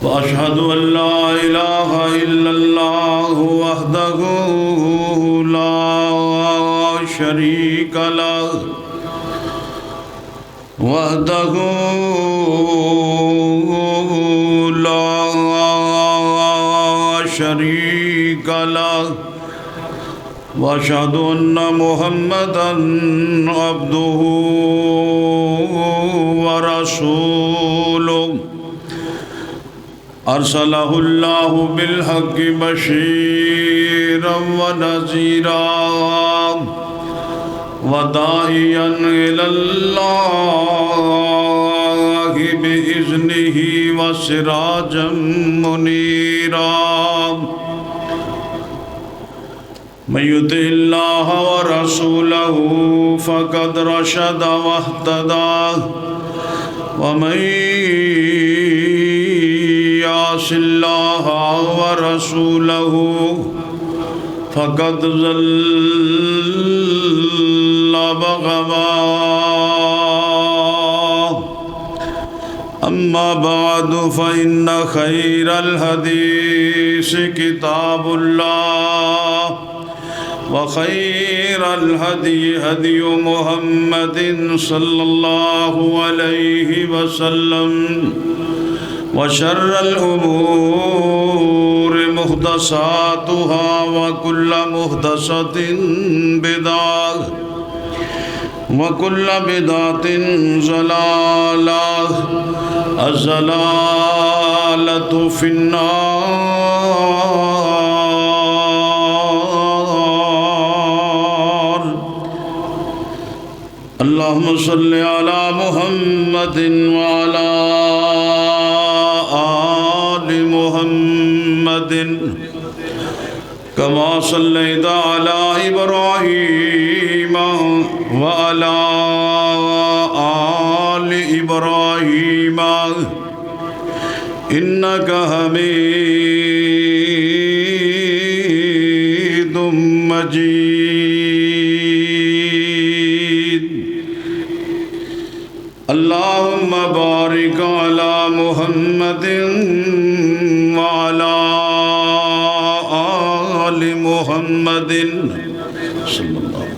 وأشهد أن لا إله إلا الله وحده لا شريك له وأشهد أن محمدًا عبده ورسوله أرسله الله بالحق بشيرا ونذيرا وداعيا إلى الله بإذنه وسراجا منيرا من يطع الله ورسوله فقد رشد واهتدى ومن يعص الله ورسوله فقد ضل وغوى أما بعد فإن خير الحديث كتاب الله وخير الهدي هدي محمد صلى الله عليه وسلم وشر الأمور محدثاتها وكل محدثة بدعة وكل بدعة ضلالة الضلالة في النار. اللهم صل على محمد وعلى آل محمد كما صليت على إبراهيم وعلى آل إبراهيم إنك حميد مجيد. اللهم بارك على محمد وعلى آل محمد صلى الله عليه وسلم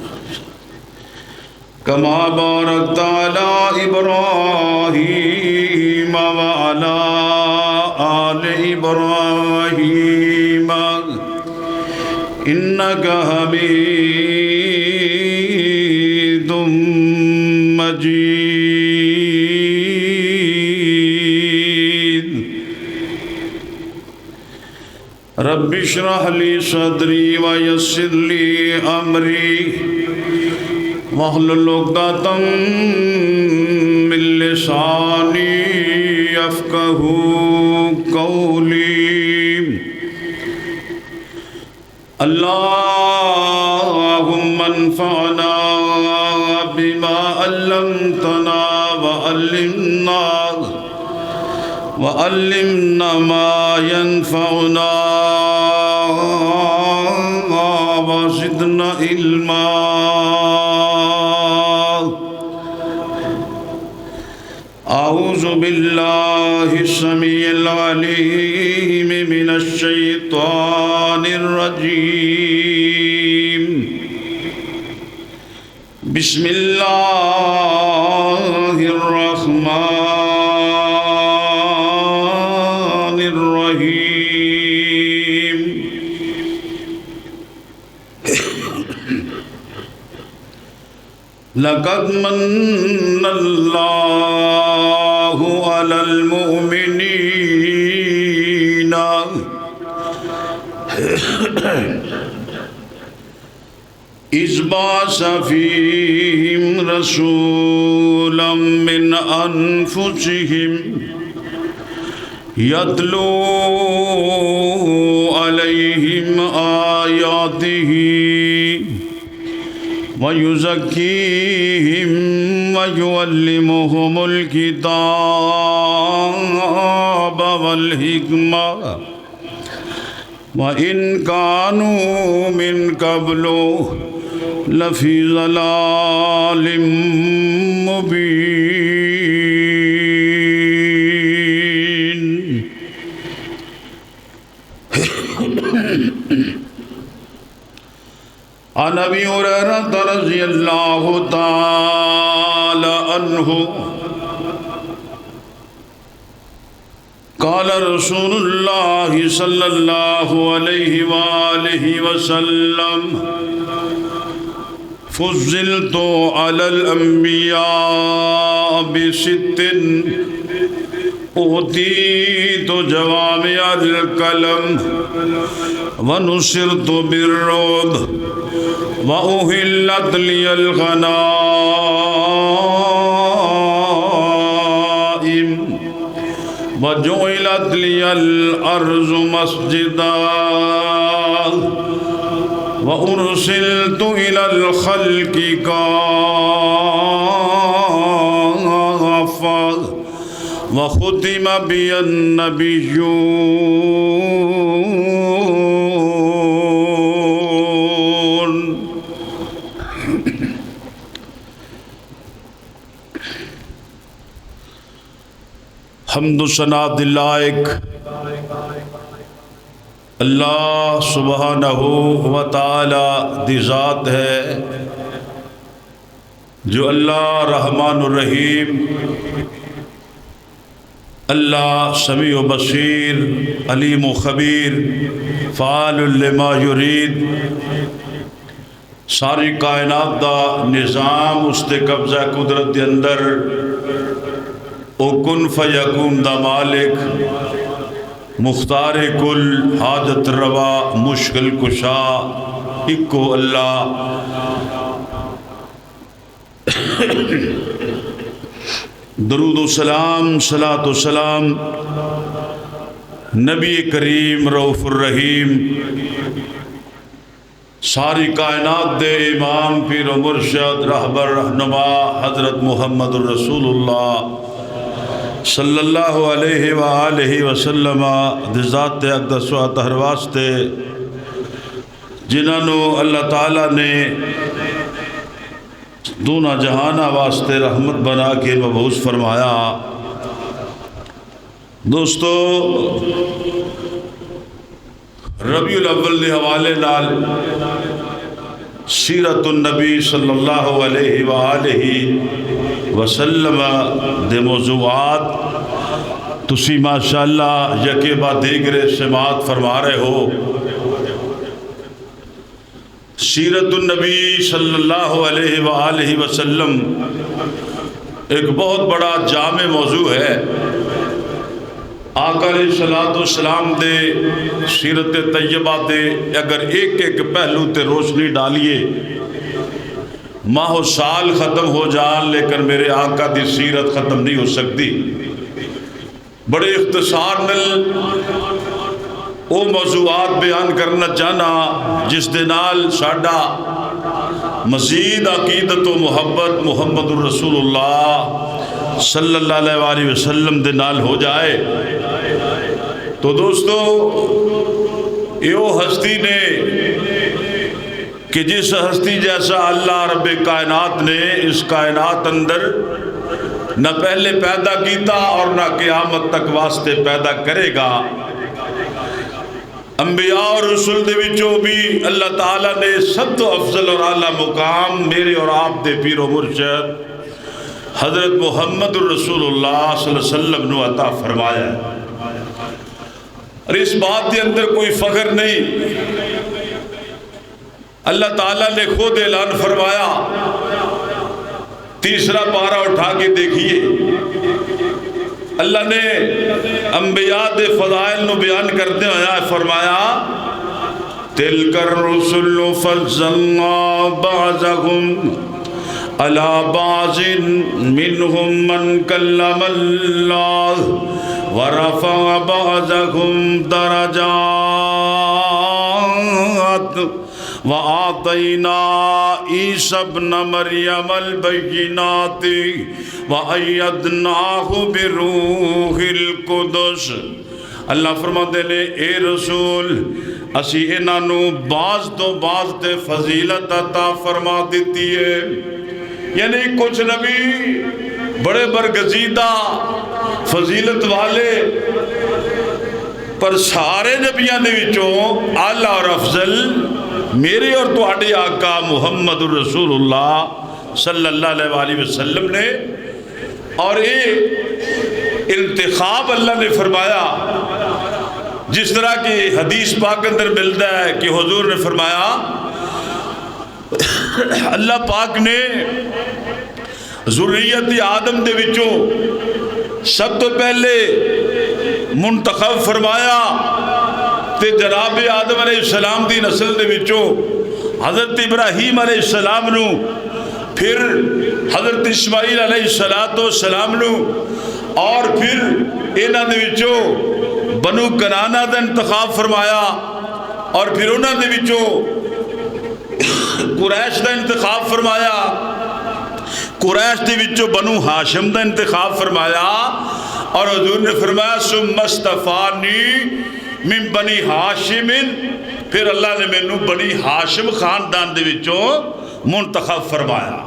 كما باركت على إبراهيم وعلى آل إبراهيم إنك حميد مجيد. رب اشرح لي صدري ويسر لي أمري واحلل عقدة من لساني يفقهوا قولي. اللهم انفعنا بما علمتنا وعلمنا ما ينفعنا وزدنا علما. أعوذ بالله السميع العليم من الشيطان الرجيم. بسم الله الرحمن الرحيم. لقد من الله على المؤمنين إذ بعث فيهم رسولا من أنفسهم يتلو عليهم آياته ويزكيهم ويعلمهم الكتاب والحكمة وإن كانوا من قبل لفی ضلال مبین. عن ابی ہریرہ رضی اللہ تعالی عنہ قال رسول اللہ صلی اللہ علیہ وآلہ وسلم فضلت علی الانبیاء بست اوتیت جوامع الکلم ونصرت بالرعب وأحلت لي الغنائم وجعلت لي الأرض مسجدا وأرسلت إلى الخلق كافة وختم بي النبيون. حمد و ثنا لائق اللہ سبحانہ و تعالی دی ذات ہے جو اللہ رحمان الرحیم، اللہ سمیع و بصیر، علیم و خبیر، فعال لما یرید، ساری کائنات دا نظام اس تے قبضہ قدرت دے اندر او کن فیکون دا مالک، مختار کل، حاجت روا، مشکل کشا، اکو اللہ. درود و سلام، صلاۃ و سلام نبی کریم رؤوف الرحیم، ساری کائنات دے امام پیر و مرشد رہبر رہنما حضرت محمد الرسول اللہ صلی اللہ علیہ وآلہ وسلم دی ذات اقدس و اطہر واسطے جنہوں اللہ تعالیٰ نے دونا جہانہ واسطے رحمت بنا کے مبعوث فرمایا. دوستو، ربیع الاول دے حوالے نال سیرت النبی صلی اللہ علیہ وآلہ وسلم دے موضوعات تسی ماشاءاللہ یکے بعد دیگرے سماعت فرما رہے ہو. سیرت النبی صلی اللہ علیہ وآلہ وسلم ایک بہت بڑا جامع موضوع ہے. آقا علیہ السلام دے سیرت طیبہ دے اگر ایک ایک پہلو تے روشنی ڈالیے ماہ و سال ختم ہو جان لیکن میرے آقا دی سیرت ختم نہیں ہو سکتی. بڑے اختصار نل او موضوعات بیان کرنا چاہنا جس دے نال ساڈا مزید عقیدت و محبت محمد الرسول اللہ صلی اللہ علیہ وسلم دے نال ہو جائے. تو دوستو، ایو ہستی نے کہ جس ہستی جیسا اللہ رب کائنات نے اس کائنات اندر نہ پہلے پیدا کیتا اور نہ قیامت تک واسطے پیدا کرے گا. انبیاء اور رسول دے وچوں بھی اللہ تعالیٰ نے سب تو افضل اور اعلیٰ مقام میرے اور آپ دے پیر و مرشد حضرت محمد الرسول اللہ صلی اللہ علیہ وسلم نے عطا فرمایا ہے. اور اس بات کے اندر کوئی فخر نہیں. اللہ تعالیٰ نے خود اعلان فرمایا، تیسرا پارہ اٹھا کے دیکھیے، اللہ نے انبیاء دے فضائل نو بیان کرتے ہویا فرمایا تِلْكَ الرُّسُلُ فَضَّلْنَا بَعْضَهُمْ عَلَى بَعْضٍ مِّنْهُمْ مَنْ كَلَّمَ اللَّهُ وَرَفَعَ بَعْضَهُمْ دَرَجَاتٍ وَآتَيْنَا عِيسَى ابْنَ مَرْيَمَ الْبَيِّنَاتِ وَأَيَّدْنَاهُ بِرُوحِ الْقُدُسِ. اللہ فرماتے لے اے رسول اسی انہوں بعض تو بعض تے فضیلت عطا فرما دیتی ہے. یعنی کچھ نبی بڑے برگزیدہ فضیلت والے پر سارے نبیاں دے وچوں اعلی اور افضل میرے اور تہاڈے آقا محمد الرسول اللہ صلی اللہ علیہ وآلہ وسلم نے. اور یہ انتخاب اللہ نے فرمایا جس طرح کی حدیث پاک اندر ملتا ہے کہ حضور نے فرمایا اللہ پاک نے ذریت آدم دے وچوں سب تو پہلے منتخب فرمایا تے جناب آدم علیہ السلام دی نسل دے وچوں حضرت ابراہیم علیہ السلام نو، پھر حضرت اسماعیل علیہ السلام نو، اور پھر انہاں دے وچوں بنو کنانہ دا انتخاب فرمایا، اور پھر انہاں دے وچوں قریش دا انتخاب فرمایا، قریش دے وچوں بنو ہاشم دا انتخاب فرمایا، اور حضور نے فرمایا ثم اصطفانی من بنی ہاشم، پھر اللہ نے مینوں بنی ہاشم خاندان دے وچوں منتخب فرمایا.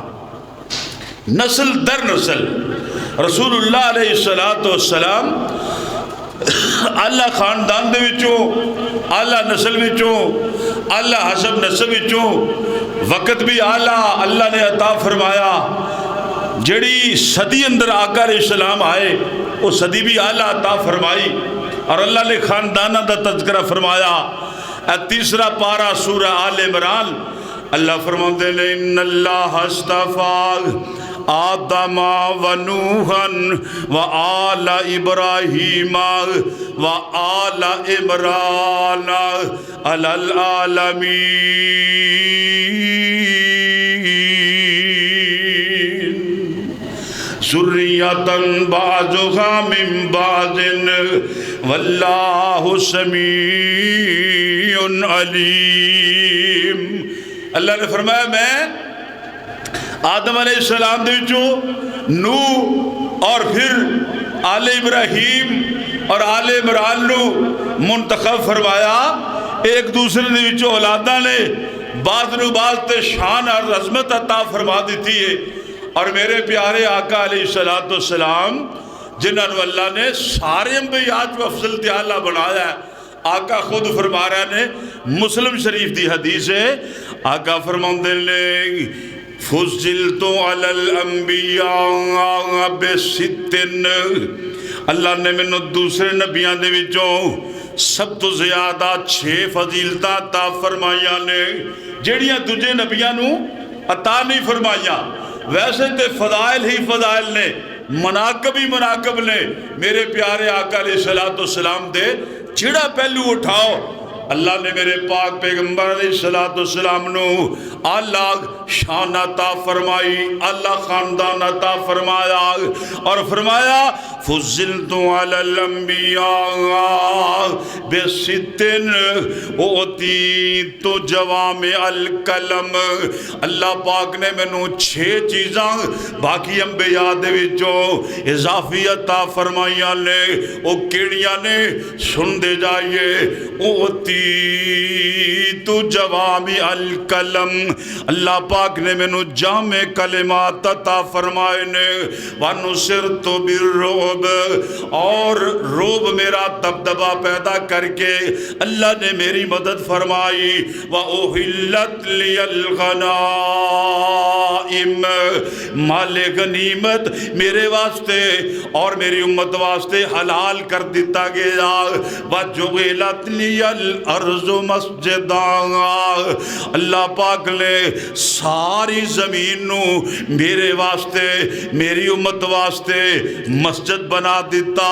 نسل در نسل رسول اللہ علیہ السلام اللہ خاندان دے وچوں، اللہ نسل وچوں، اللہ حسب نسب وچوں وقت بھی اعلیٰ اللہ نے عطا فرمایا. جڑی صدی اندر آقا علیہ السلام آئے وہ صدی بھی اعلیٰ عطا فرمائی، اور اللہ نے خاندانہ دا تذکرہ فرمایا. تیسرا پارہ سورہ آل عمران اللہ فرماتے ہیں ان اللہ اصطفیٰ آدم و نوحا و آل ابراہیم و آل عمران علی العالمین ذریۃ بعضھا من بعض واللہ سمیع علیم. اللہ نے فرمایا میں آدم علیہ السلام دے وچوں نوح اور پھر آل ابراہیم اور آل عمران نو منتخب فرمایا. ایک دوسرے دے وچوں اولاداں نے بعض نو بعض تے شان اور عظمت عطا فرما دیتی ہے. اور میرے پیارے آقا علیہ السلام جنہاں نو اللہ نے سارے انبیاء کو افضل تے اعلیٰ بنایا ہے. آقا خود فرما رہے ہیں، مسلم شریف دی حدیث ہے، آقا فرماندے نے فضلت علی الانبیاء بستن، اللہ نے میں دوسرے نبیان دے وچوں سب تو زیادہ 6 فضیلتاں عطا فرمائیاں نے جڑیاں دوجے نبیان نو عطا نہیں فرمائیاں. ویسے تے فضائل ہی فضائل نے، مناقب ہی مناقب نے. میرے پیارے آقا علیہ السلام دے جڑا پہلو اٹھاؤ اللہ نے میرے پاک پیغمبر علیہ السلام نو اعلیٰ شان عطا فرمائی، اعلیٰ خاندان عطا فرمایا، اور فرمایا فضلت علی الانبیاء بستن اوتیت جوامع الکلم. اللہ پاک نے مینوں 6 چیزاں باقی انبیاء دے وچوں اضافی عطا فرمائیاں نے. او کیڑیاں نے؟ سن دے جائیے. اوتیت جوامع الکلم، اللہ پاک نے مینوں جامع کلمات عطا فرمائے نے. وَنُصِرْتُ بِالرُّعْبِ، اور روب میرا دبدبہ پیدا کر کے اللہ نے میری مدد فرمائی. وَأُحِلَّتْ لِيَ الْغَنَائِمُ، مال غنیمت میرے واسطے اور میری امت واسطے حلال کر دیتا گیا. وَجُعِلَتْ لِيَ الْأَرْضُ مَسْجِدًا، اللہ پاک نے ساری زمین نو میرے واسطے میری امت واسطے مسجد بنا دیتا.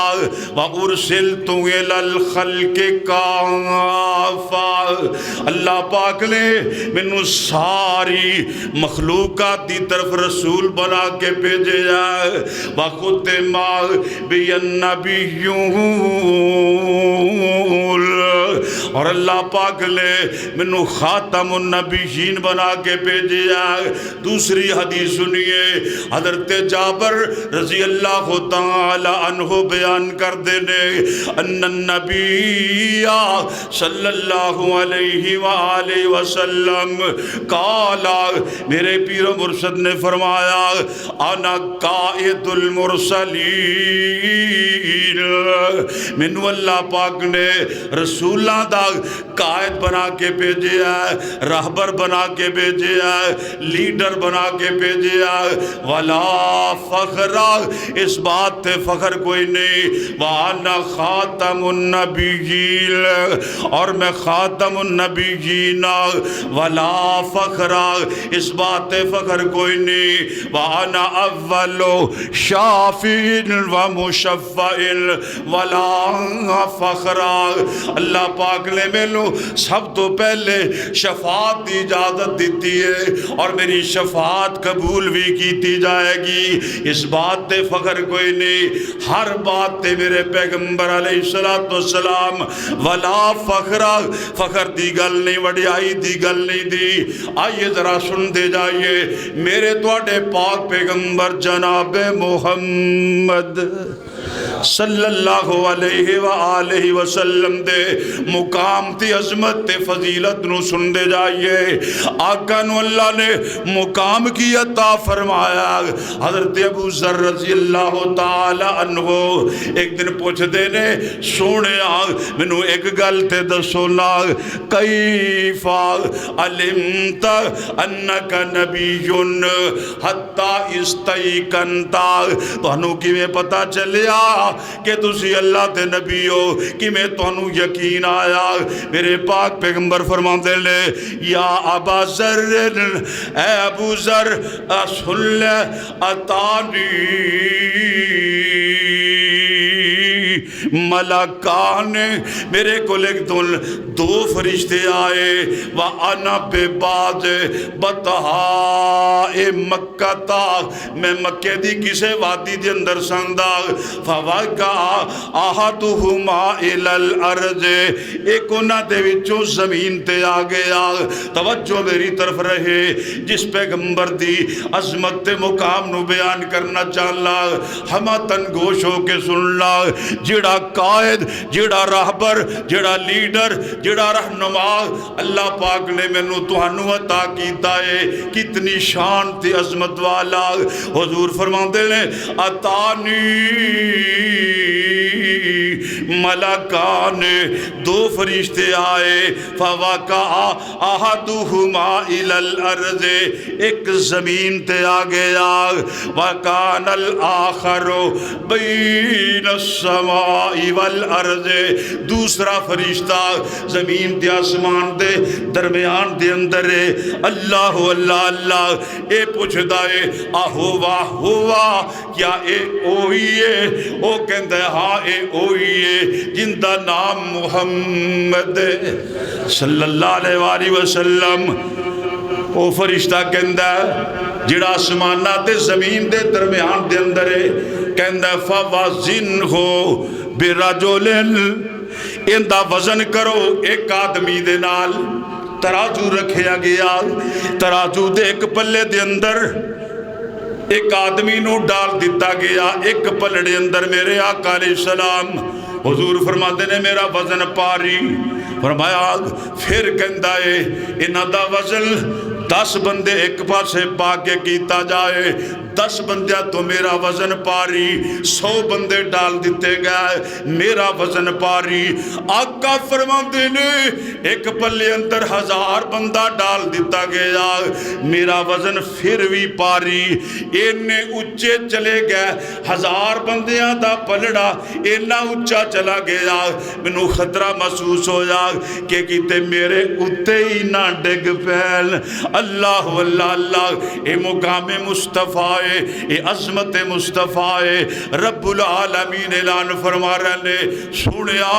وَأُرْسِلْتُ إِلَى الْخَلْقِ كَافَّةً، اللہ پاک نے مینوں ساری مخلوقات دی طرف رسول بنا کے بھیجے جائے. وَخُتِمَ بِالنَّبِيُّونَ، اور اللہ پاک نے منو خاتم النبیین بنا کے بھیجیا۔ دوسری حدیث سنیے، حضرت جابر رضی اللہ تعالی عنہ بیان کر دینے، ان النبی صلی اللہ علیہ وآلہ وسلم قالا، میرے پیر و مرشد نے فرمایا، انا قائد المرسلین، منو اللہ پاک نے رسولہ دا قائد بنا کے بھیجے ہے، راہبر بنا کے بھیجے ہے، لیڈر بنا کے بھیجے ہے۔ ولا فخر، اس بات تے فخر کوئی نہیں، وانا خاتم النبیین، اور میں خاتم النبیین، ولا فخر، اس بات تے فخر کوئی نہیں، وانا اول شافع و مشفع، ولا فخر، اللہ پاک نے مینوں سب تو پہلے شفاعت دی اجازت دیتی ہے اور میری شفاعت قبول بھی کیتی جائے گی، اس بات تے فخر کوئی نہیں، ہر بات تے میرے پیغمبر علیہ السلام، ولا فخر، فخر دی گل نہیں، وڈیائی دی گل نہیں دی۔ آئیے ذرا سن دے جائیے، میرے تواڈے پاک پیغمبر جناب محمد صلی اللہ علیہ وآلہ وسلم دے مقام تی عظمت تے فضیلت نو سن دے جائیے۔ آقا نو اللہ نے مقام کی عطا فرمایا۔ حضرت ابو ذر رضی اللہ تعالی عنہ ایک دن پوچھ دے نے، سونے منو ایک گل تے دسونا، کیف علمت انک نبی حتی استیقنتا، تو انو کی میں پتا چلیا کہ تسی اللہ تے نبی ہو، کہ میں تو انو یقین آیا۔ میرے پاک پیغمبر فرماتے لے، یا ابا ذر، اے ابو ذر، سن اتانی ملکان، میرے کو ایک دو فرشتے آئے، وَأَنَا بِبَعْدِ بَطْحَاءِ مَكَّةَ، میں مکہ دی کسے وادی دے اندر سندا، فَوَقَعَ أَحَدُهُمَا إِلَى الْأَرْضِ، ایک انہاں دے وچوں زمین تے آ گیا۔ توجہ میری طرف رہے، جس پیغمبر دی عظمت مقام نو بیان کرنا چاہلا، ہمہ تنگوش ہو کے سن لا، جڑا قائد، جڑا راہبر، جڑا لیڈر، جڑا رہنما اللہ پاک نے مینوں تہانوں عطا کیتا ہے، کتنی شان تے عظمت والا۔ حضور فرماندے نے، اتانی ملکان، دو فرشتے آئے، فوقع احدہما الی الارض، ایک زمین تے آ گیا، وکان الاخر بین السماء والارض، دوسرا فرشتہ زمین تے آسمان دے درمیان دے اندر ہے۔ اللہ اللہ اللہ، اے پوچھدا ہے، ہوا کیا اے اوہی ہے؟ او کہندا ہے ہاں اے اوہی ہے جن دا نام محمد صلی اللہ علیہ وآلہ وسلم۔ او فرشتہ کہندا ہے جڑا آسمانہ تے زمین دے درمیان دے اندر ہے، کہندا ہے فوازنہ برجلن، ان دا وزن کرو ایک آدمی دے نال۔ تراجو رکھیا گیا، تراجو دے ایک پلے دے اندر ایک آدمی نو ڈال دیتا گیا، ایک پلڑے اندر میرے آقا علیہ السلام۔ حضور فرماتے نے میرا وزن پاری، فرمایا پھر کہندا ہے انہاں دا وزن 10 بندے ایک پاسے پا کے کیتا جائے، 10 بندیاں تو میرا وزن پاری، 100 بندے ڈال دیتے گئے، میرا وزن پاری۔ آقا فرماتے نے ایک پلے اندر 1000 بندہ ڈال دیتا گیا، میرا وزن پھر بھی پاری۔ اینے اچھے چلے گئے، 1000 بندیاں دا پلڑا اینا اچھا چلا گیا، منو خطرہ محسوس ہویا کہ کتے میرے اتے ہی نہ ڈگ پہل۔ اللہ واللہ اللہ، اے مقام مصطفیٰ، اے عظمت مصطفیٰ، رب العالمین اعلان فرما رہے سنیا،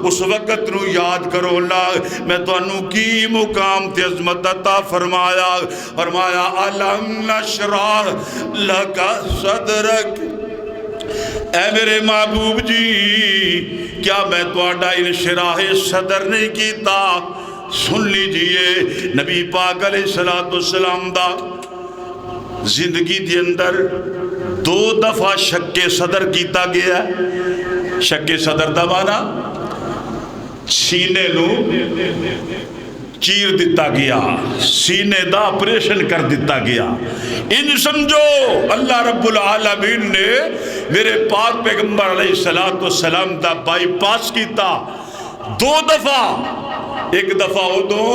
اس وقت نو یاد کرو اللہ میں تو انو کی مقام تے عظمت عطا فرمایا۔ فرمایا الم نشرح لک صدرک، اے میرے محبوب جی کیا میں تواڈا انشراح صدر نہیں کیتا؟ سن لیجئے نبی پاک علیہ السلام دا زندگی دی اندر 2 دفعہ شک صدر کیتا گیا ہے۔ شک صدر دا مانا سینے نو چیر دیتا گیا، سینے دا آپریشن کر دیتا گیا۔ ان سمجھو اللہ رب العالمین نے میرے پاک پیغمبر علیہ السلام دا بائی پاس کیتا 2 دفعہ۔ ایک دفعہ ادو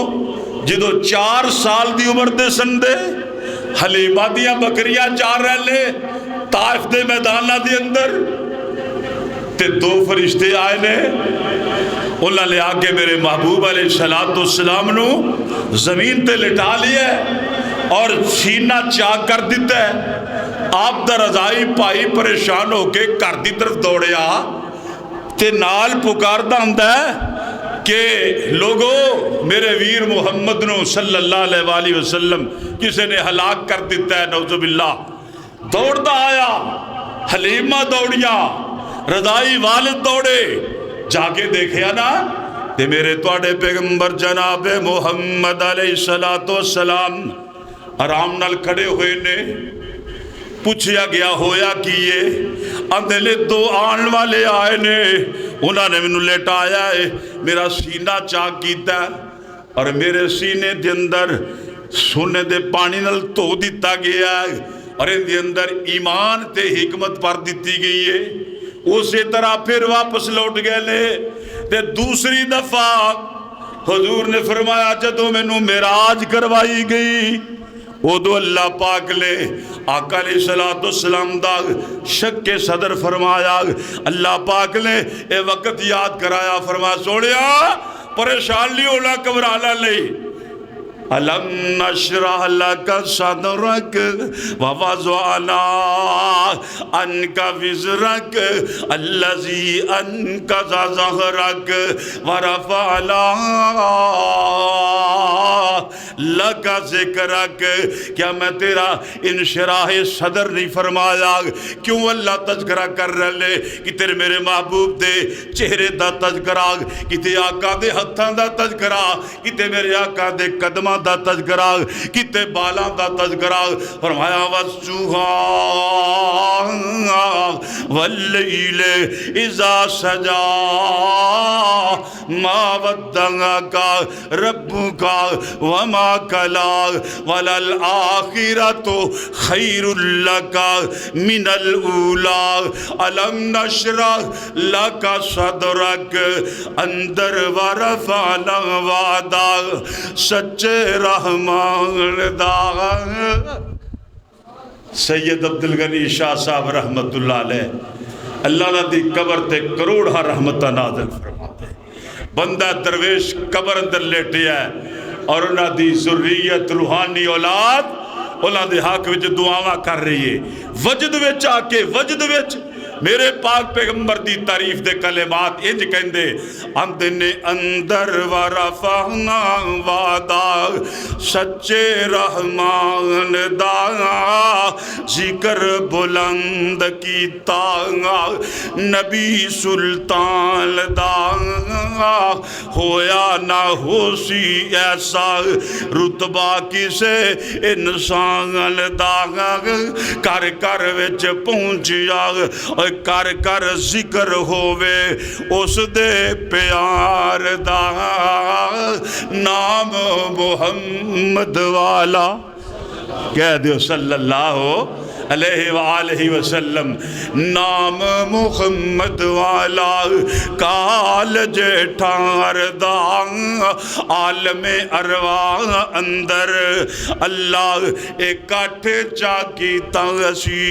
جدو 4 سال دی عمر دے سن دے حلیمہ دیاں بکریاں چار رہ لے طائف دے میدانہ دے اندر، تے 2 فرشتے آئے نے، انہوں نے آگے میرے محبوب علیہ السلام نو زمین تے لٹا لیا اور سینہ چاک کر دیتا ہے۔ آپ دا رضائی پائی پریشان ہو کے گھر دی طرف دوڑیا تے نال پکاردہ ہوندا ہے کہ لوگو میرے ویر محمد نو صلی اللہ علیہ وآلہ وسلم کسی نے ہلاک کر دیتا ہے، نعوذ باللہ۔ دوڑتا آیا، حلیمہ دوڑیا، رضائی والد دوڑے، جا کے دیکھیا نا تے میرے توڑے پیغمبر جناب محمد علیہ السلام آرام نال کھڑے ہوئے نے۔ پوچھیا گیا ہویا کیے، اندھلے 2 آن والے آئے نے، انہوں نے منو لیٹایا ہے، میرا سینہ چاک کیتا ہے اور میرے سینے دے اندر سونے دے پانی نال تو دیتا گیا ہے اور ان دے اندر ایمان تے حکمت پر دیتی گئی ہے۔ اسی طرح پھر واپس لوٹ گئے لے تے دوسری دفعہ حضور نے فرمایا جدو میں نو معراج کروائی گئی ادو اللہ پاک لے آقا علیہ السلام دا شک صدر فرمایا، اللہ پاک نے اے وقت یاد کرایا، فرمایا سوڑیا پریشان لی ہونا کبرانا لے، أَلَمْ نَشْرَحْ لَكَ صَدْرَكَ وَوَضَعْنَا عَنْكَ وِزْرَكَ الَّذِي أَنْقَضَ ظَهْرَكَ وَرَفَعْنَا لَكَ ذِكْرَكَ۔ کیا میں تیرا انشراح صدر نہیں فرمایا؟ کیوں اللہ تذکرہ کر رہے لے کہ تیرے میرے محبوب دے چہرے دا تذکرہ، کہ تے آقا دے ہتھاں دا تذکرہ، کہ تے میرے آقا دے قدماں دا تذکرہ، کتے بالاں دا تذکرہ۔ فرمایا وَالسُّحَا وَاللَّيْلِ اِذَا سَجَا مَا وَدَّعَكَ رَبُّكَ وَمَا قَلَا وَلَلْآخِرَةُ خَيْرٌ لَكَ مِنَ الْأُولَى أَلَمْ نَشْرَحْ لَكَ صَدْرَكَ اندر وَرَفَعْنَا وَعْدَكَ سچے رحمان دا۔ سید عبدالغنی شاہ صاحب رحمت اللہ علیہ اللہ نہ دی قبر تے کروڑا رحمتہ نازل فرماتے، بندہ درویش قبر اندر لیٹے ہے اور انہاں دی ذریت روحانی اولاد انہاں دے حق وچ دعاواں کر رہی ہے۔ وجد وچ آ کے وجد وچ میرے پاک پیغمبر دی تعریف دے کلمات انج کہندے اندن اندر ورفعنا وعدا سچے رحمان دا ذکر بلند کیتا نبی سلطان دا ہویا نہ ہو سی ایسا رتبہ کسے انسان دا کر کر وچ پہنچیا کر کر ذکر ہووے اس دے پیار دا نام محمد والا کہہ دیو صلی اللہ علیہ وآلہ وسلم، نام محمد والا کال جیٹھار دا عالم ارواح اندر اللہ اکٹھ چاکی تغسی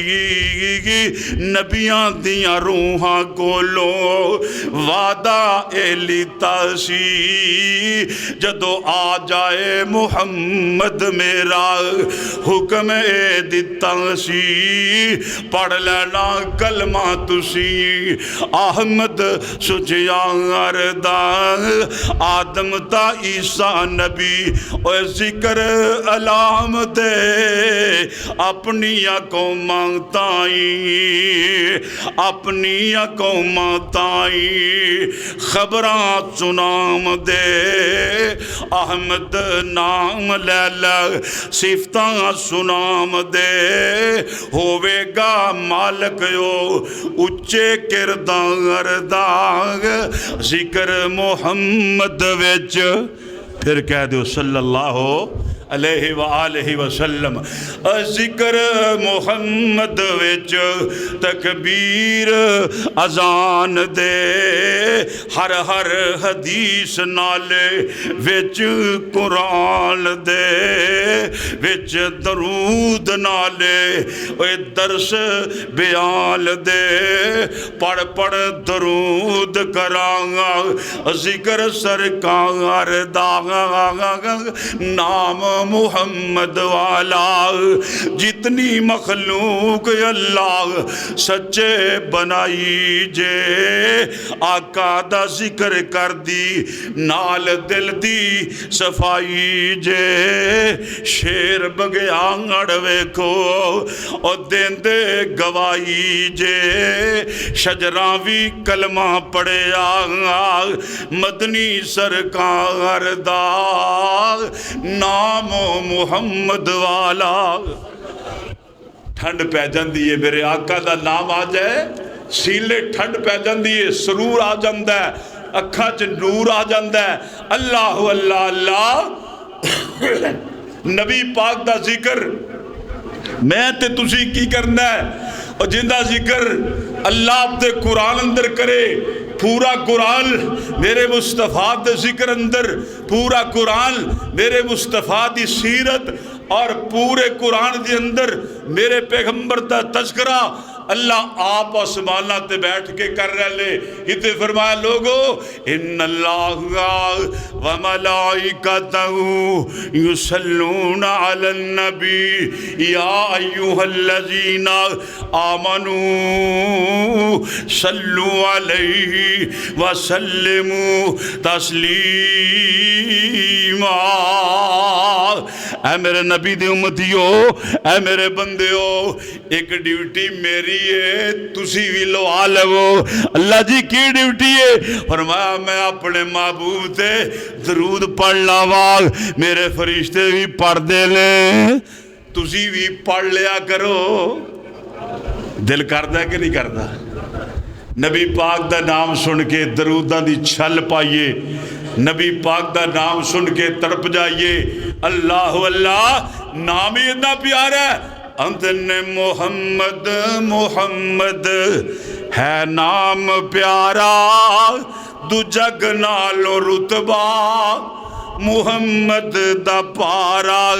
نبیاں دیاں روحاں کولو وعدہ لیتا سی جدو آ جائے محمد میرا حکم دیتا سی پڑھ لینا کلمہ تسی احمد سجیار دا آدم تا عیسیٰ نبی او ذکر علام دے اپنی قوماں تائیں اپنی قوماں تائیں خبراں سنام دے احمد نام لے لے صفتاں سنام دے ہووے گا مالک یو اچے کردار داغ ذکر محمد وچ پھر کہہ دیو صلی اللہ علیہ وآلہ وسلم ذکر محمد وچ تکبیر اذان دے ہر ہر حدیث نالے وچ قرآن دے وچ درود نالے درس بیان دے پڑھ پڑھ درود کرانگا ذکر سرکار دا نام محمد والا جتنی مخلوق اللہ سچے بنائی جے آقا دا ذکر کر دی نال دل دی صفائی جے شیر بگیانگڑ ویکھو اور دین دے گوائی جے شجراں بھی کلمہ پڑے آگا مدنی سرکار دا نام محمد والا ٹھنڈ پہ جاندی ہے میرے آقا دا نام آ جائے سیلے ٹھنڈ پہ جاندی ہے سرور آ جاندہ ہے اکھاں چ نور آ جاندہ ہے اللہ اللہ اللہ نبی پاک دا ذکر میں تے تسی کی کرنا ہے اور جندہ ذکر اللہ اپنے قرآن اندر کرے پورا قرآن میرے مصطفیٰ دے ذکر اندر پورا قرآن میرے مصطفیٰ دی سیرت اور پورے قرآن دے اندر میرے پیغمبر دا تذکرہ اللہ آپ آسمانہ تے بیٹھ کے کر رہے لے اتنے فرمایا لوگو ان اللہ و ملائکتہ یصلون علی النبی یا ایوہ الذین آمنوا صلو علیہ وسلموا تسلیما اے میرے نبی دے امتیو اے میرے بندیو ایک ڈیوٹی میری ہے تسی بھی لو آلو اللہ جی کی ڈیوٹی ہے فرمایا میں اپنے محبوب تے درود پڑھ لاواں میرے فرشتے بھی پڑھ دے لیں تسی بھی پڑھ لیا کرو دل کردہ کہ نہیں کردہ نبی پاک دا نام سن کے درودہ دی چھل پائیے نبی پاک دا نام سن کے تڑپ جائیے اللہ اللہ نام ہی اتنا پیارا ہے اندن محمد محمد ہے نام پیارا دو جگ نالو رتبہ محمد دا پارا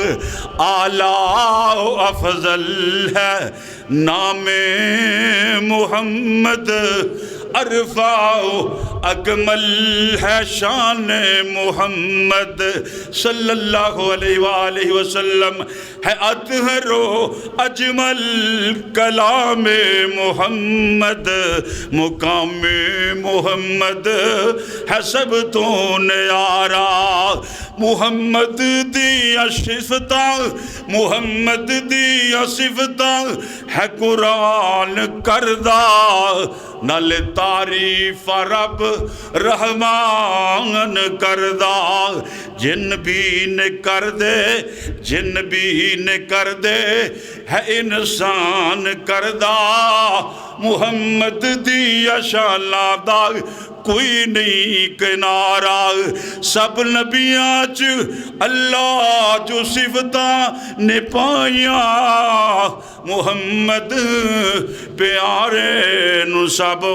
اعلیٰ و افضل ہے نام محمد عرفہ اکمل ہے شان محمد صلی اللہ علیہ وآلہ وسلم ہے اطہر و اجمل کلام محمد مقام محمد ہے سب تو نیارا محمد دیا صفتاں محمد دیا صفتاں ہے قرآن کردہ نل تعریف رب رحمان کردہ جن بھی نے کر دے ہے انسان کردہ محمد دیا شالادہ کوئی نہیں کنارہ سب نبیاں چ اللہ جو صفتاں نے پائیاں محمد پیارے نو سب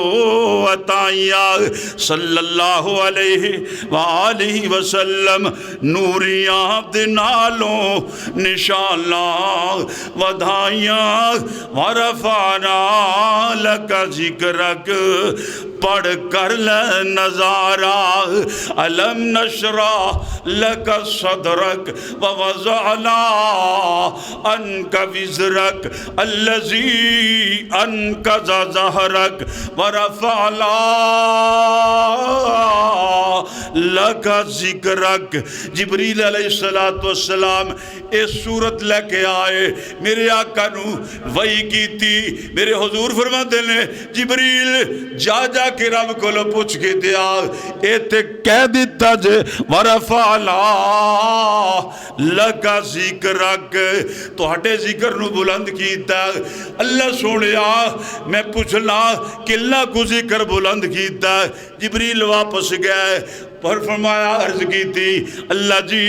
عطائیاں صلی اللہ علیہ وآلہ وسلم نوریاں دنالوں نشاناں ودھائیاں ورفعنا لک ذکرک پڑھ کر لے نظارہ علم نشرح لک صدرک ووضعنا عنک وزرک الذی انقض ظہرک ورفعنا لک ذکرک۔ جبریل علیہ السلام اس صورت لے کے آئے، میرے آقا نو وحی کی تھی، میرے حضور فرماتے ہیں جبریل جا کے رب کو لو پوچھ کے دیا اے تے کہہ دیتا جے ورفعنا لک ذکرک، تو ہٹے ذکر نو بلند کیتا۔ اللہ سونیا میں پوچھنا کلا کو ذکر بلند کیتا۔ جبریل واپس گئے پر فرمایا عرض کی تھی اللہ جی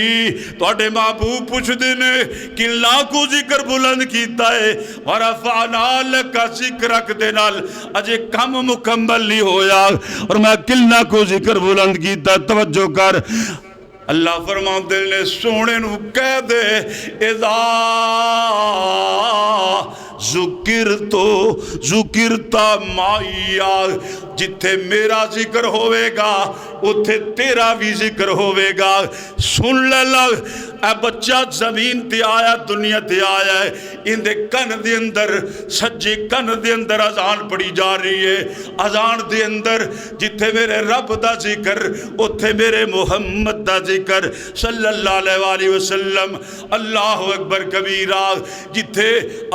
توڑے محبوب پوچھ دینے کلا کو ذکر بلند کیتا ہے ورفعنا لک ذکرک دینال اجے کم مکمل نہیں ہویا اور میں کلا کو ذکر بلند کیتا۔ توجہ کر، اللہ فرماتے نے سونے نو کہہ دے اذا ذکرتا مائیا، جتھے میرا ذکر ہوئے گا اتھے تیرا بھی ذکر ہوئے گا۔ سن لے لگ اے بچہ زمین تے آیا دنیا تے آیا ہے، ان دے کن دے اندر سجے کن دے اندر اذان پڑی جا رہی ہے۔ اذان دے اندر جتھے میرے رب دا ذکر اتھے میرے محمد دا ذکر صلی اللہ علیہ وآلہ وسلم۔ اللہ اکبر کبیرہ، جتھے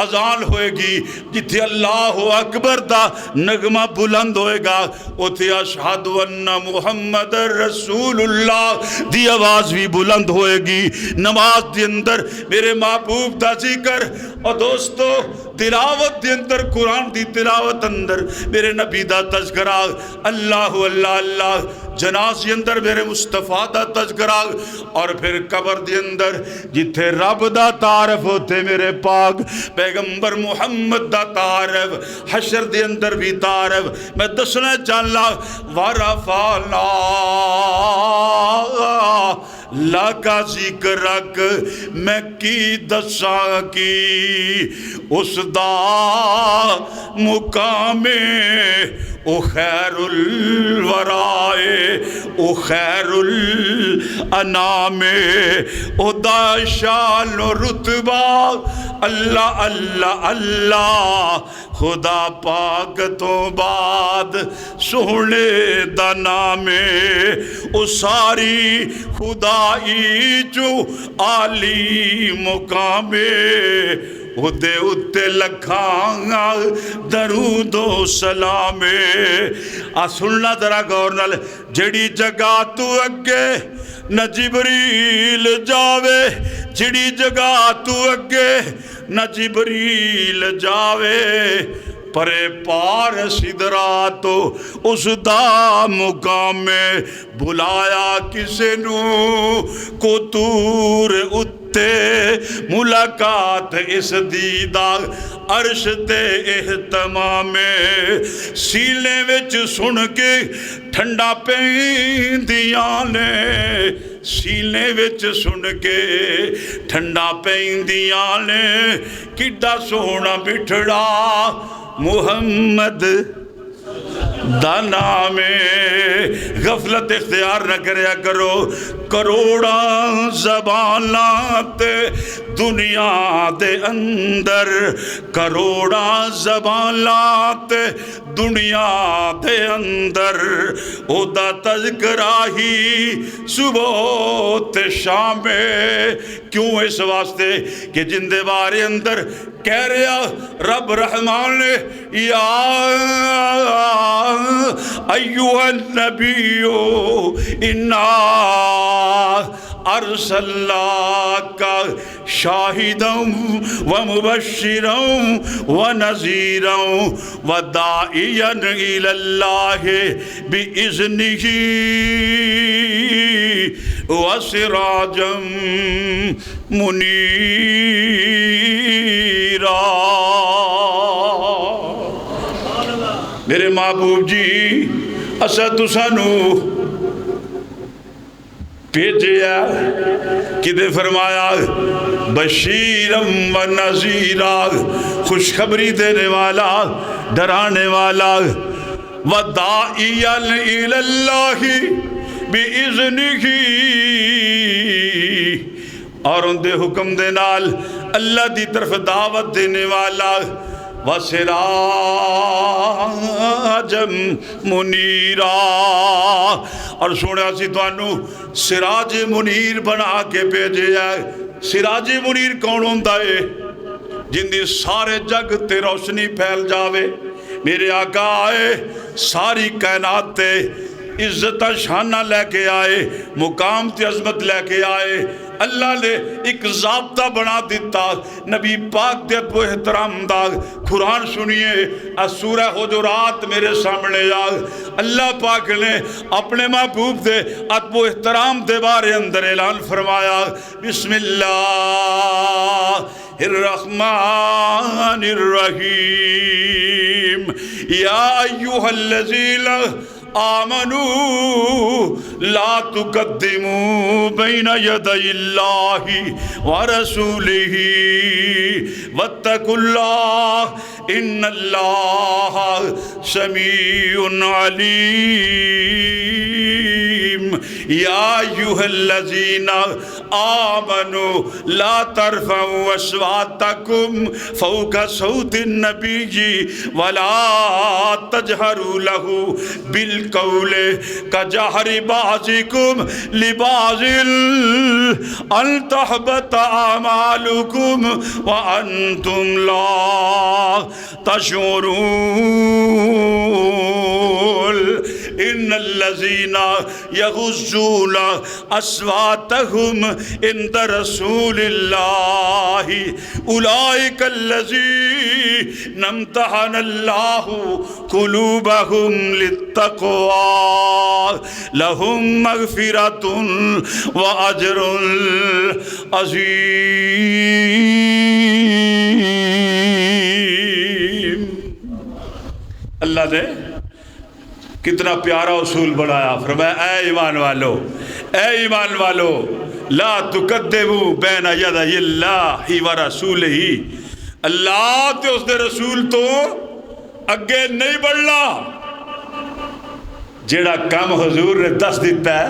اذان ہوئے گی جتھے اللہ اکبر دا نغمہ بلند ہوئے گا اتھے اشہد ان محمد رسول اللہ دی آواز بھی بلند ہوئے گی۔ نماز دے اندر میرے محبوب دا ذکر، اور دوستو تلاوت دے اندر قرآن دی تلاوت اندر میرے نبی دا تذکرہ، اللہ اللہ اللہ، جناز دے اندر میرے مصطفیٰ دا تذکرہ، اور پھر قبر دے اندر جتھے رب دا تعارف ہوتے میرے پاک پیغمبر محمد دا تعارف، حشر دے اندر بھی تعارف۔ میں دسنا چاہلا ورفعنا لک ذکرک، میں کی دساں کی اس دا مقام او خیر الورائے او خیر الانام، او دا شان و رتبہ اللہ اللہ اللہ، خدا پاک تو بعد سونے دا نام، او ساری خدائی جو عالی مقام، او دے اتے لکھاں درود و سلام۔ سننا ذرا غور نال، جڑی جگہ تو اگے نہ جبریل جاوے، جڑی جگہ تو اگے نہ جبریل جاوے، پرے پار سدرا تو اس دا مقام میں بلایا کسے نو کو تور اتے ملاقات اس دیدہ عرش تے احتمام، سیلے وچ سن کے ٹھنڈا پیندیاں نے، سیلے وچ سن کے ٹھنڈا پیندیاں نے، کڈا سونا بٹھڑا محمد دا نام۔ غفلت اختیار نہ کریا کرو، کروڑاں زبانات دنیا دے اندر، کروڑاں زبانات دنیا دے اندر، او دا تذکرہ ہی صبح تے شام، کیوں اس واسطے کہ جن دے بارے اندر کہہ رہا رب رحمان نے یا ایوہ النبیو انا ارسلناک شاہدا و مبشرا و نذیرا و داعیا الی اللہ باذنہ و سراجا منیرا۔ میرے محبوب جی اسا تسانو بھیجیا کدے فرمایا بشیرم و نذیرا، خوشخبری دینے والا، ڈرانے والا۔ وَدَاعِيًا إِلَى اللَّهِ بِإِذْنِهِ، اور ان دے حکم دے نال اللہ دی طرف دعوت دینے والا، وَسِرَاجًا مُنِيرًا، اور سونے سی توانو سراج منیر بنا کے بھیجے ہے۔ سراج منیر کون ہوندہ ہے؟ جن دی سارے جگ تے روشنی پھیل جاوے۔ میرے آقا آئے ساری کائنات تے عزت شانہ لے کے آئے، مقام تے عظمت لے کے آئے۔ اللہ نے ایک ضابطہ بنا دیتا نبی پاک دے ادب و احترام دا۔ قرآن سنیے، سورہ حجرات میرے سامنے آ، اللہ پاک نے اپنے محبوب دے ادب و احترام دے بارے اندر اعلان فرمایا، بسم اللہ الرحمن الرحیم، یا ایوہ الذین آمنوا لا تقدموا بین یدی اللہ ورسولہ واتقوا اللہ ان اللہ سمیع علیم۔ یا ایوہ الذین آمنوا لا ترفعوا اصواتکم فوق صوت النبی ولا تجہروا لہ بالقول کجہر بعضکم لبعض ان تحبط اعمالکم وانتم لا تشعرون۔ ان الذین یغضون اصواتهم عند رسول اللہ اولئک الذین امتحن اللہ قلوبهم للتقوی لهم مغفرۃ واجر عظیم۔ اللہ نے کتنا پیارا اصول بنایا، فرمایا اے ایمان والو، اے ایمان والو، لا تقدموا بین یدی اللہ ورسولہ، اللہ تے اس دے رسول تو اگے نہیں بڑھنا۔ جیڑا کام حضور نے دس دیتا ہے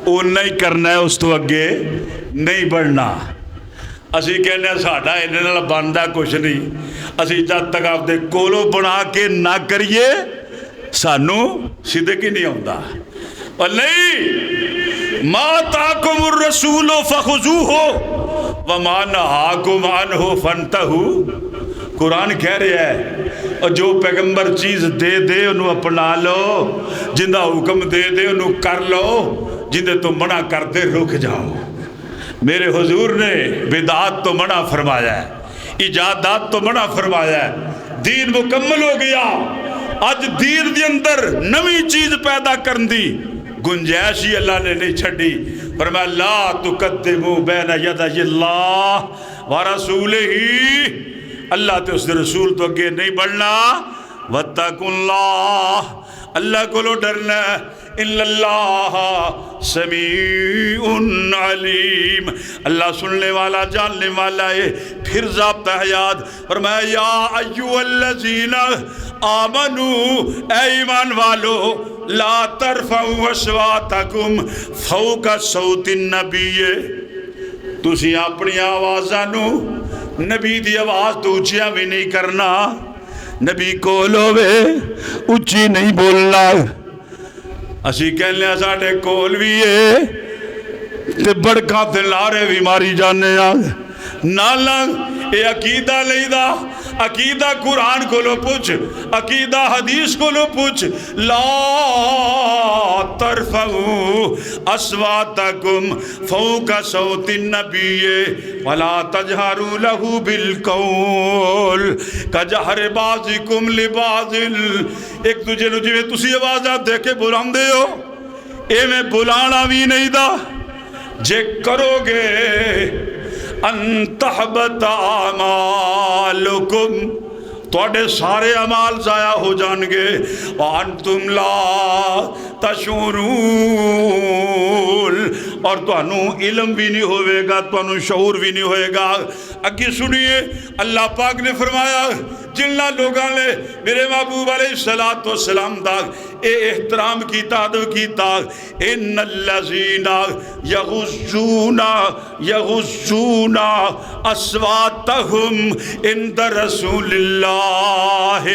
وہ نہیں کرنا ہے، اس تو اگے نہیں بڑھنا۔ اسی کہنے ساڑھا انہیں نہ بندہ کچھ نہیں، اسی جب تک آپ دے کولو بنا کے نہ کریے سانو صدق ہی نہیں ہوتا۔ اور نہیں، ما تاکم الرسول فخذوہ وما نہاکم عنہ فانتہوا، قرآن کہہ رہا ہے اور جو پیغمبر چیز دے دے انہوں اپنا لو، جندہ حکم دے دے انہوں کر لو، جندے تو منع کر دے رک جاؤ۔ میرے حضور نے بدعات تو منع فرمایا ہے، ایجادات تو منع فرمایا ہے، دین مکمل ہو گیا۔ آج دین دی اندر نوی چیز پیدا کرن دی گنجائش ہی اللہ نے نہیں چھڑی۔ فرمایا لا تقدموا بین یدی اللہ ورسولہ، اللہ تے اس دے رسول تو اگے نہیں بڑھنا۔ واتقوا اللہ، اللہ کو لو ڈرنا ہے، ان اللہ سمیع علیم، اللہ سننے والا جاننے والا ہے۔ پھر ضابطہ حیات فرمایا یا ایوہ الذین آمنوا، اے ایمان والو، لا ترفعوا اصواتکم فوق صوت النبی، تسی اپنی آوازانو نبی دی آواز تو اچھیاں بھی نہیں کرنا، نبی کو لوے اچھی نہیں بولنا۔ اسی کہنے ساڑھے کول بھی ہے تے بڑکاں تے لارے بھی ماری جانے آگ نالا۔ اے عقیدہ لئی دا، عقیدہ قرآن کو لو پوچھ، عقیدہ حدیث کو لو پوچھ، لا ترفعوا اصواتکم فوق صوت النبی ولا تجہروا لہ بالقول کجہر بعضکم لبعض، ایک دوجے نو جویں تسی آوازاں دے کے بلاندے ہو اے میں بلانا بھی نہیں دا، جے کرو گے ان تحبط اعمالکم، توڑے سارے عمال ضائع ہو جان گے، وانتم لا تشعرون، اور تو انو علم بھی نہیں ہوئے گا، تو انو شعور بھی نہیں ہوئے گا۔ اگے سنیے اللہ پاک نے فرمایا جنہ لوگاں نے میرے محبوب علیہ السلام دا اے احترام کیتا ادب کیتا ان الذین یغضون اصواتہم عند رسول اللہ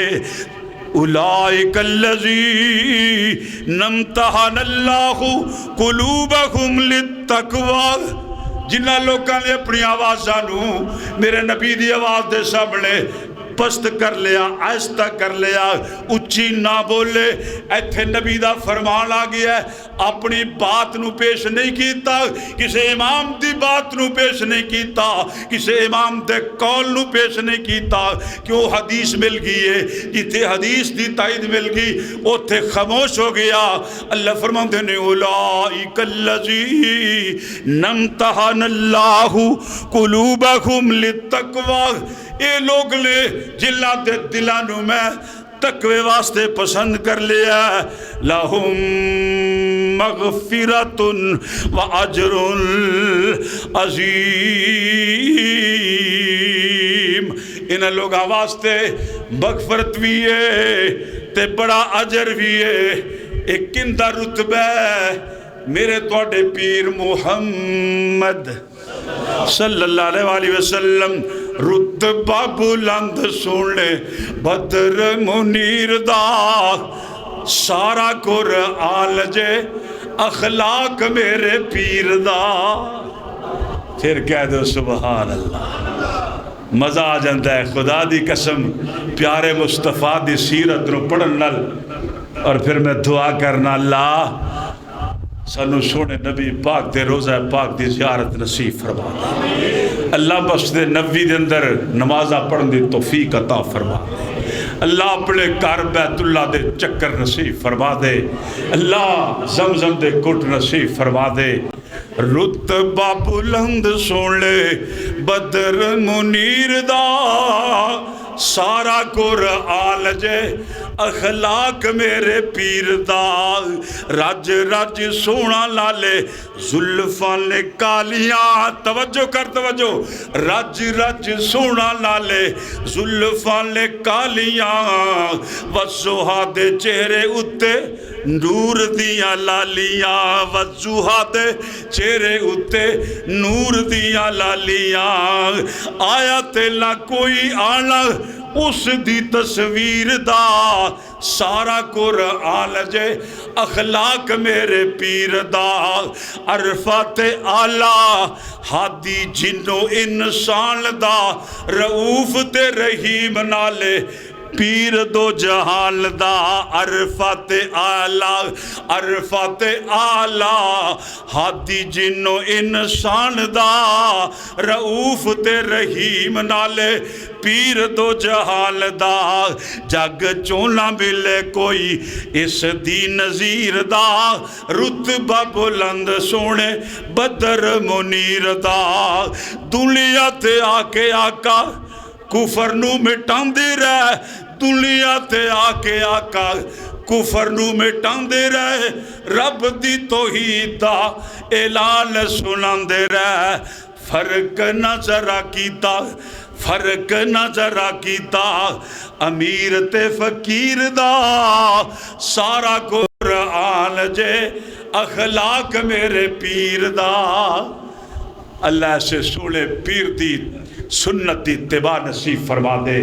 اولئک الذین امتحن اللہ قلوبہم للتقوی جنہ لوگاں نے اپنی آوازاں نو میرے نبی دی آواز دے سامنے پست کر لیا آہستہ کر لیا اچھی نہ بولے ایتھے نبی دا فرمان آ گیا ہے اپنی بات نو پیش نہیں کیتا کسے امام دی بات نو پیش نہیں کیتا کسے امام دے قول نو پیش نہیں کیتا کیوں حدیث مل گئی ہے جتے حدیث دی تائید مل گئی اوتھے خاموش ہو گیا اللہ فرماندے نے اولئک الذین امتحن اللہ قلوبہم للتقوی اے لوگ لے جلہ دے دلانو میں تقوی واسطے پسند کر لیا لہم مغفرت و اجر عظیم ان لوگاں واسطے مغفرت بھی ہے تے بڑا اجر بھی ہے ایک کندہ رتبہ میرے توڑے پیر محمد صلی اللہ علیہ وسلم رتبہ بلند سونے بدر منیر دا سارا قرآن جے اخلاق میرے پیر دا پھر کہہ دو سبحان اللہ مزہ آ جاندہ ہے خدا دی قسم پیارے مصطفیٰ دی سیرت نو پڑھن نال اور پھر میں دعا کرنا اللہ سانو سونے نبی پاک دے روزہ پاک دی زیارت نصیب فرما دے اللہ مسجد نبوی دے اندر نمازہ پڑھن دی توفیق عطا فرما دے اللہ اپنے گھر بیت اللہ دے چکر نصیب فرما دے اللہ زمزم دے کٹ نصیب فرما دے رتبہ بلند سونے بدر منیر دا سارا قرآن جے اخلاق میرے پیر دا رج رج سونا لالے زلفان کالیاں توجہ کر توجہ رج رج سونا لالے زلفان کالیاں وضحا دے چہرے اتے نور دیاں لالیاں وضحا دے چہرے اتے نور دیاں لالیاں آیا تیلا کوئی آنا اس دی تصویر دا سارا قرآن جے اخلاق میرے پیر دا عرفات آلہ ہادی جنو انسان دا رعوف تے رحیم نالے پیر دو جہان دا عرفات آلہ ہادی جنو انسان دا رعوف تے رحیم نالے پیر دو جہان دا جگ چونا ملے کوئی اس دی نظیر دا رتبہ بلند سونے بدر منیر دا دنیا تے آکے آقا کفر نو مٹان دے رہے دنیا تے آکے آقا کفر نو مٹان دے رہے رب دی توحید دا اعلان سنان دے رہے فرق نظرہ کیتا فرق نظرہ کیتا امیر تے فقیر دا سارا قرآن جے اخلاق میرے پیر دا اللہ سے سونے پیر دی سنت دی اتباع نصیب فرما دے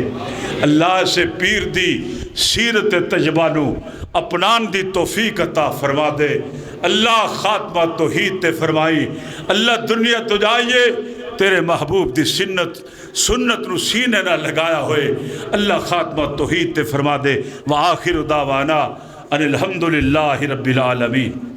اللہ سے پیر دی سیرت تجبانو اپنان دی توفیق عطا فرما دے اللہ خاتمہ توحید تے فرمائی اللہ دنیا تو جائیے تیرے محبوب دی سنت نو سینے نہ لگایا ہوئے اللہ خاتمہ توحید تے فرما دے وآخر دعوانا ان الحمدللہ رب العالمین